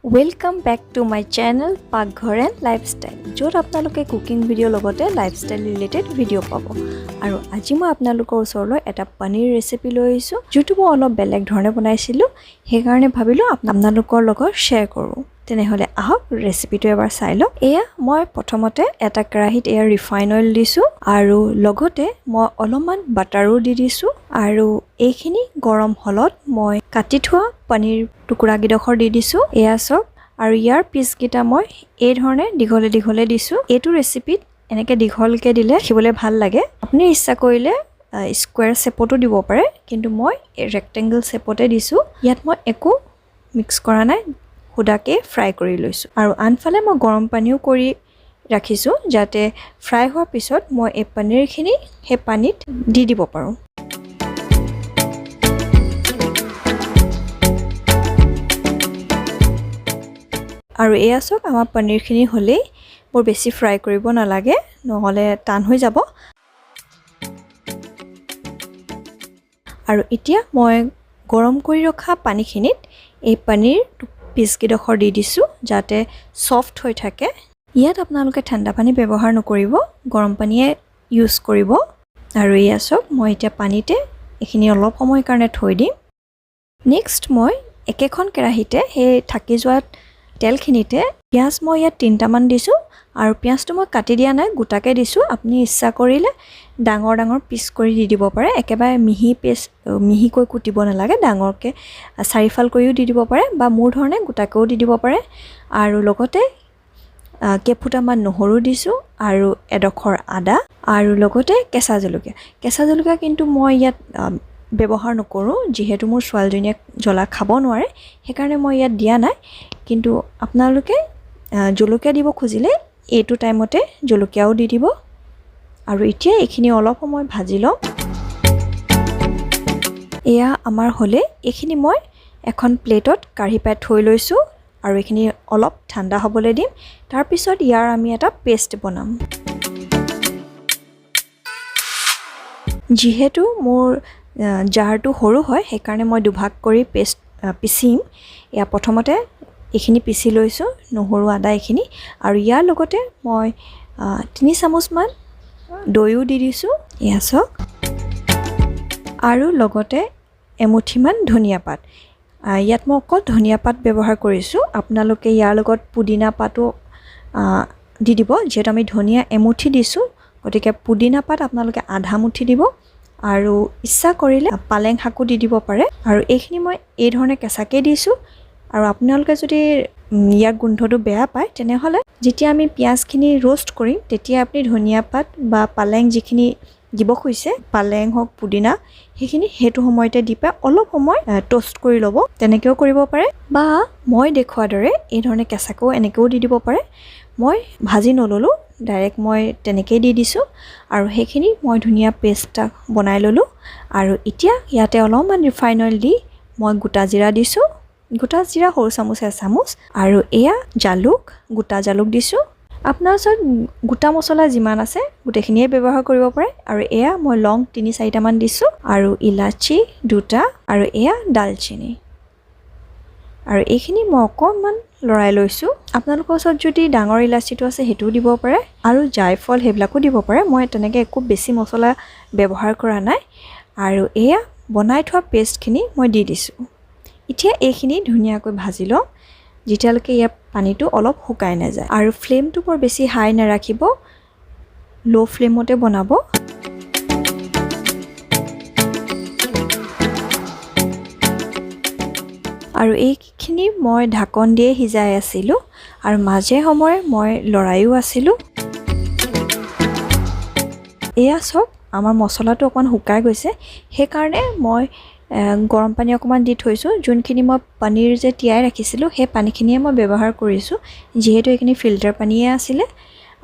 Welcome back to my channel Pakghar and lifestyle. Jot apnaloke cooking video logote lifestyle related video pabo. Aru aji moi apnalokor osorloi eta paneer recipe loi aisu. Jotu moi olop beleg dhorone banaisilu. He karone bhabilu apnalokor logor share koru. Tenehole ahok recipe to ebar sai lo. Eya moi prothomote eta kerahit eya refined oil disu aru logote moi oloman butter di disu aru ekhini gorom holot moi kati thua paneer টুকুৰা গিডখৰ দি দিছো এয়া সব আৰু ইয়াৰ piece গিটা মই এই ধৰণে দিঘলে দিঘলে দিছো এটো ৰেচিপিত এনেকে দিঘলকে দিলে খিবলে ভাল লাগে আপুনি ইচ্ছা কৰিলে স্কয়াৰ শেপটো দিব পাৰে কিন্তু মই ৰেক্টেংগল শেপতে দিছো ইয়াত মই একো মিক্স কৰা নাই হুদাকে ফ্ৰাই কৰি লৈছো আৰু আনফালে মই গৰম পানীও কৰি ৰাখিছো যাতে ফ্ৰাই হোৱাৰ পিছত মই এই পনীৰখিনি হে পানীত দি দিব পাৰো আৰু এয়া সব আমাৰ পনীৰখিনি হলে বৰ বেছি ফ্ৰাই কৰিব নালাগে নহলে টান হৈ যাব আৰু এতিয়া মই গৰম কৰি ৰখা পানীখিনিত এই পনীৰ পিসকিডখৰ দি দিছো যাতে সফট হৈ থাকে ইয়াত আপোনালোকে ঠাণ্ডা পানী ব্যৱহাৰ নকৰিব গৰম পানীয়ে ইউজ কৰিব আৰু এয়া সব মই এতিয়া পানীতে এখিনি অলপ সময় কাৰণে থৈ দিম নেক্সট মই একেখন কেৰাহিতে হে থাকি যোৱা তেলখিনিতে পিয়াজ মই ইয়াত 3টা মান দিছো আৰু পিয়াজটো মই কাটি দিয়া নাই গুটাকে দিছো আপুনি ইচ্ছা কৰিলে ডাঙৰ ডাঙৰ পিস কৰি দি দিব পাৰে একেবাৰে মিহিকৈ কুটিব নালাগে ডাঙৰকে চাৰিফাল কৰিও দি দিব পাৰে বা মোৰ ধৰণে গুটাকেও দি দিব পাৰে আৰু লগতে কেফুটামান নহৰু দিছো আৰু এডখৰ আদা আৰু লগতে কেঁচা জলকীয়া কিন্তু মই ইয়াত ব্যৱহাৰ নকৰো যেহেতু মোৰ ছোৱালীজনীয়ে জ্বলা খাব নোৱাৰে হেকাৰণে মই ইয়াত দিয়া নাই কিন্তু আপোনালোকে জলকীয়া দিব খুজিলে এইটো টাইমতে জলকীয়াও দি দিব আৰু এতিয়া এখিনি অলপ সময় ভাজি লম এয়া আমাৰ হলে এখিনি মই এখন প্লেটত কাঢ়ি পাই থৈ লৈছো আৰু এখিনি অলপ ঠাণ্ডা হ'বলৈ দিম তাৰ পিছত ইয়াৰ আমি এটা পেষ্ট বনাম যেহেতু মোৰ জাৰটো সৰু হয় হেকাৰণে মই দুভাগ কৰি পেষ্ট পিচিম ইয়া প্ৰথমতে এখিনি পিচি লৈছো নহৰু আদা এখিনি আৰু ইয়াৰ লগতে মই 3 চামুচ মান দৈও দি দিছো ইয়া সক আৰু লগতে এমুঠি মান ধনিয়া পাত ইয়াত মই অকল ধনিয়া পাত ব্যৱহাৰ কৰিছো আপোনালোকে ইয়াৰ লগত পুদিনা পাতো দি দিব যেটা আমি ধনিয়া এমুঠি দিছো গতিকে পুদিনা পাত আপোনালোকে আধা মুঠি দিব আৰু ইচ্ছা কৰিলে পালেং শাকো দি দিব পাৰে আৰু এইখিনি মই এই ধৰণে কেঁচাকে দিছো আৰু আপোনালোকে যদি ইয়াৰ গোন্ধটো বেয়া পায় তেনেহলে যেতিয়া আমি পিয়াজখিনি रोस्ट কৰিম তেতিয়া আপুনি ধনিয়া পাত বা পালেং যিখিনি দিব খুইছে পালেং হক পুদিনা হেখিনি হেতু সময়তে দিপা অলপ সময় টোষ্ট কৰি লব তেনেকেও কৰিব পাৰে বা মই দেখুৱা দৰে এই ধৰণে কেঁচাকো এনেকেও দি দিব পাৰে মই ভাজি নললো ডাইৰেক্ট মই তেনেকৈ দি দিছো আৰু হেখিনি মই ধুনিয়া পেষ্টটা বনাই ললো আৰু এতিয়া ইয়াতে অলপমান ৰিফাইন অইল দি মই গোটা জিৰা দিছো গোটা জিৰা সৰু চামুচ এচামুচ আৰু এয়া জালুক গোটা জালুক দিছো আপোনাৰ ওচৰত গোটা মছলা যিমান আছে গোটেখিনিয়ে ব্যৱহাৰ কৰিব পাৰে আৰু এয়া মই লং 3-4টা মান দিছো আৰু ইলাচি 2টা আৰু এয়া দালচিনি আৰু এইখিনি মই অকণমান লৰাই লৈছো আপোনালোকৰ ওচৰত যদি ডাঙৰ ইলাচিটো আছে হেতু দিব পাৰে আৰু জায়ফল হেবিলাকো দিব পাৰে মই তেনেকৈ একো বেছি মছলা ব্যৱহাৰ কৰা নাই আৰু এয়া বনাই থোৱা পেষ্টখিনি মই দি দিছো এতিয়া এইখিনি ধুনিয়াকৈ ভাজি লওঁ যেতিয়ালৈকে ইয়াৰ পানীটো অলপ শুকাই নাযায় আৰু ফ্লেমটো বৰ বেছি হাই নাৰাখিব লো ফ্লেমতে বনাব আৰু এইখিনি মই ঢাকন দিয়ে হিজাই আছিলো আৰু মাজে সময়ে মই লৰাইও আছিলো এয়া সব আমাৰ মছলাটো অকন শুকাই গৈছে হে কাৰণে মই গৰম পানী অকমান দি থৈছো যোনখিনি মই পনীৰ যে তিয়াই ৰাখিছিলো হে পানীখিনিয়ে মই ব্যৱহাৰ কৰিছো যেহেতু এখিনি ফিল্টাৰ পানীয়ে আছিল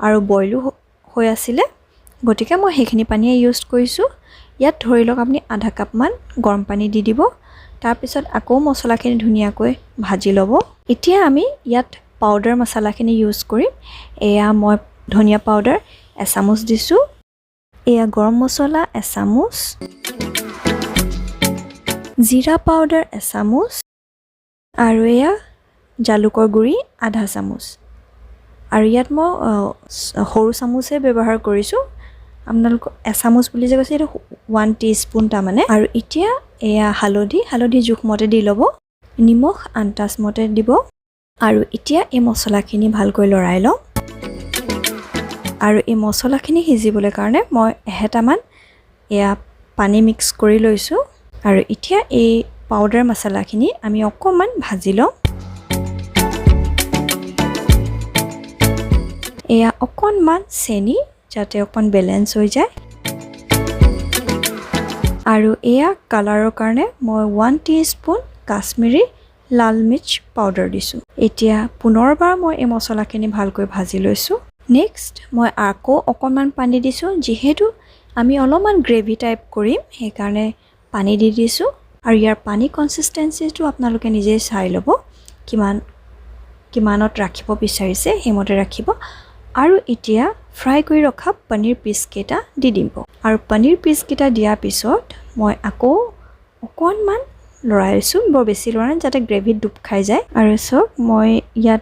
আৰু বইলও হৈ আছিল গতিকে মই হেখিনি পানীয়ে ইউজ কৰিছো ইয়াত ধৰি লওক আপুনি আধা কাপ মান গৰম পানী দি দিব তাৰ পিছত আকৌ মছলাখিনি ধুনিয়াকৈ ভাজি লব এতিয়া আমি ইয়াত পাউডাৰ মছলাখিনি ইউজ কৰিম এয়া মই ধনিয়া পাউডাৰ এচামুচ দিছো এয়া গৰম মছলা এচামুচ জিৰা পাউডাৰ এচামুচ আৰু এয়া জালুকৰ গুড়ি আধা চামুচ আৰু ইয়াত মই সৰু চামুচে ব্যৱহাৰ কৰিছোঁ আপোনালোক এচামুচ বুলি যে কৈছে এইটো 1 টিস্পুন তাৰমানে আৰু এতিয়া এয়া হালধি জোখমতে দি ল'ব নিমখ আন্তাজ মতে দিব আৰু এতিয়া এই মছলাখিনি ভালকৈ লৰাই লওঁ আৰু এই মছলাখিনি সিজিবলৈ কাৰণে মই এহেটামান এয়া পানী মিক্স কৰি লৈছোঁ আৰু এতিয়া এই পাউডাৰ মছলাখিনি আমি অকমান ভাজি লওঁ এয়া অকণমান চেনি যাতে অকণ বেলেঞ্চ হৈ যায় আৰু এয়া কালাৰৰ কাৰণে মই 1 টিস্পুন কাশ্মীৰী লাল মিৰ্চ পাউডাৰ দিছোঁ এতিয়া পুনৰবাৰ মই এই মছলাখিনি ভালকৈ ভাজি লৈছোঁ নেক্সট মই আকৌ অকণমান পানী দিছোঁ যিহেতু আমি অলপমান গ্ৰেভি টাইপ কৰিম সেইকাৰণে পানী দি দিছোঁ আৰু ইয়াৰ পানী কনসিষ্টেন্সিটো আপোনালোকে নিজে চাই ল'ব কিমানত ৰাখিব বিচাৰিছে সেইমতে ৰাখিব আৰু এতিয়া ফ্ৰাই কৰি ৰখা পনীৰ পিচকেইটা দি দিব আৰু পনীৰ পিচকেইটা দিয়াৰ পিছত মই আকৌ অকণমান লৰাইছোঁ বৰ বেছি লৰাই যাতে গ্ৰেভিত ডুব খাই যায় আৰু সব মই ইয়াত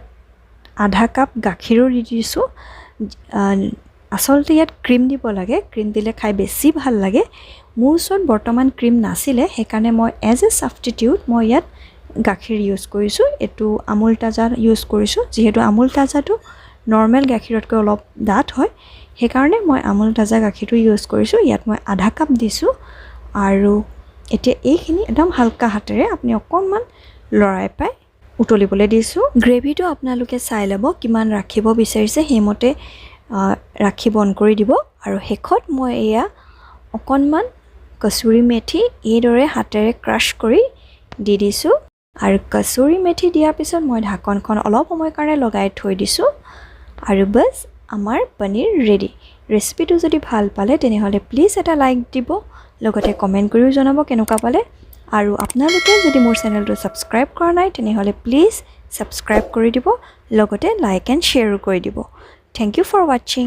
আধা কাপ গাখীৰো দি দিছোঁ আসলতে ইয়াত ক্ৰীম দিব লাগে ক্ৰীম দিলে খাই বেছি ভাল লাগে মোৰ ওচৰত বৰ্তমান ক্ৰীম নাছিলে সেইকাৰণে মই এজ এ সাবষ্টিটিউট মই ইয়াত গাখীৰ ইউজ কৰিছোঁ এটো আমুল তাজা ইউজ কৰিছোঁ যেহেতু আমুল তাজাটো নৰ্মেল গাখীৰতকৈ অলপ ডাঠ হয় সেইকাৰণে মই আমুল তাজা গাখীৰটো ইউজ কৰিছোঁ ইয়াত মই আধা কাপ দিছোঁ আৰু এতিয়া এইখিনি একদম হালকা হাতেৰে আপুনি অকণমান লৰাই পাই উতলিবলৈ দিছোঁ গ্ৰেভিটো আপোনালোকে চাই ল'ব কিমান ৰাখিব বিচাৰিছে সেইমতে ৰাখি বন কৰি দিব আৰু শেষত মই এয়া অকণমান কসুৰী মেথি এইদৰে হাতেৰে ক্ৰাছ কৰি দি দিছোঁ আৰু কসুৰী মেথি দিয়াৰ পিছত মই ঢাকনখন অলপ সময় কাৰণে লগাই থৈ দিছোঁ আৰু বস আমাৰ পনীৰ ৰেডি ৰেচিপিটো যদি ভাল পালে তেনেহলে প্লিজ এটা লাইক দিব লগতে কমেন্ট কৰিও জনাব কেনেকুৱা পালে আৰু আপোনালোকে যদি মোৰ চেনেলটো সাবস্ক্ৰাইব কৰা নাই তেনেহলে প্লিজ সাবস্ক্ৰাইব কৰি দিব লগতে লাইক এণ্ড শ্বেয়াৰো কৰি দিব থ্যাংক ইউ ফৰ ওয়াচিং